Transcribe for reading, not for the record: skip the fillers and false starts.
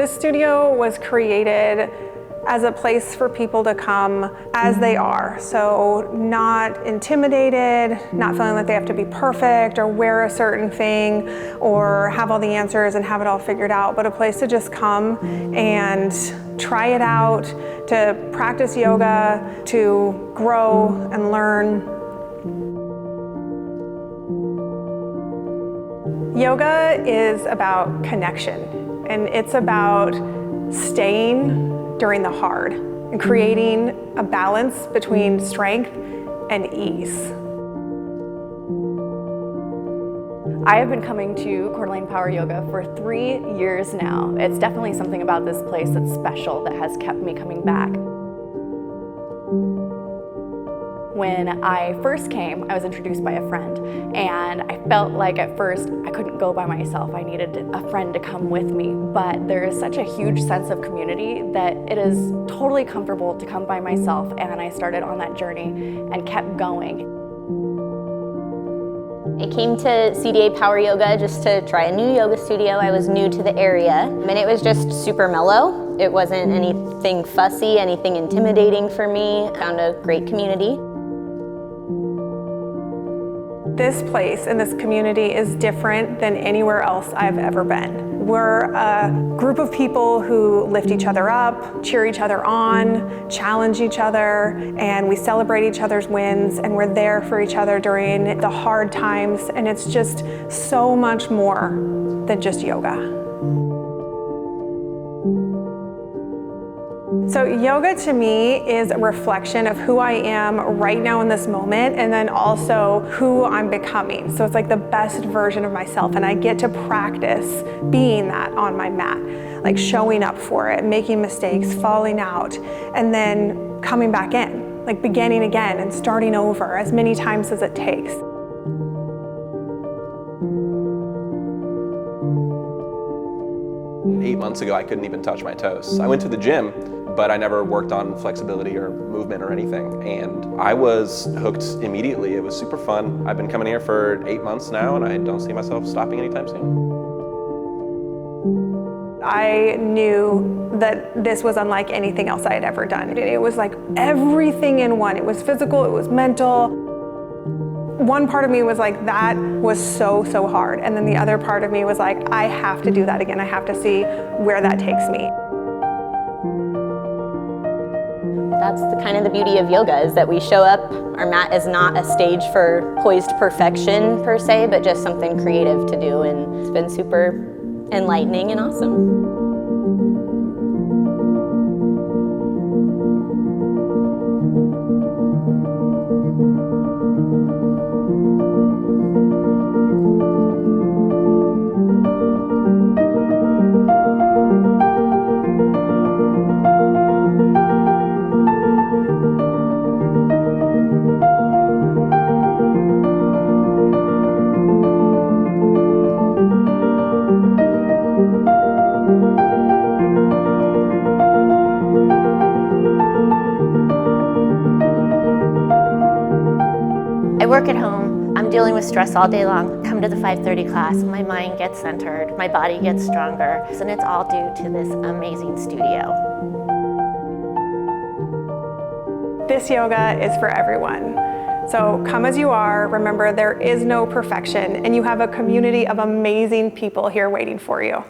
This studio was created as a place for people to come as they are. So not intimidated, not feeling like they have to be perfect or wear a certain thing or have all the answers and have it all figured out, but a place to just come and try it out, to practice yoga, to grow and learn. Yoga is about connection, and it's about staying during the hard and creating a balance between strength and ease. I have been coming to Coeur d'Alene Power Yoga for 3 years now. It's definitely something about this place that's special that has kept me coming back. When I first came, I was introduced by a friend, and I felt like at first I couldn't go by myself. I needed a friend to come with me, but there is such a huge sense of community that it is totally comfortable to come by myself, and I started on that journey and kept going. I came to CDA Power Yoga just to try a new yoga studio. I was new to the area, and it was just super mellow. It wasn't anything fussy, anything intimidating for me. I found a great community. This place and this community is different than anywhere else I've ever been. We're a group of people who lift each other up, cheer each other on, challenge each other, and we celebrate each other's wins, and we're there for each other during the hard times, and it's just so much more than just yoga. So yoga to me is a reflection of who I am right now in this moment, and then also who I'm becoming. So it's like the best version of myself, and I get to practice being that on my mat, like showing up for it, making mistakes, falling out, and then coming back in, like beginning again and starting over as many times as it takes. Eight months ago, I couldn't even touch my toes. I went to the gym, but I never worked on flexibility or movement or anything. And I was hooked immediately. It was super fun. I've been coming here for 8 months now, and I don't see myself stopping anytime soon. I knew that this was unlike anything else I had ever done. It was like everything in one. It was physical, it was mental. One part of me was like, that was so hard. And then the other part of me was like, I have to do that again. I have to see where that takes me. That's the kind of the beauty of yoga, is that we show up. Our mat is not a stage for poised perfection per se, but just something creative to do, and it's been super enlightening and awesome. I work at home. I'm dealing with stress all day long. Come to the 5:30 class, my mind gets centered, my body gets stronger, and it's all due to this amazing studio. This yoga is for everyone. So come as you are. Remember, there is no perfection, and you have a community of amazing people here waiting for you.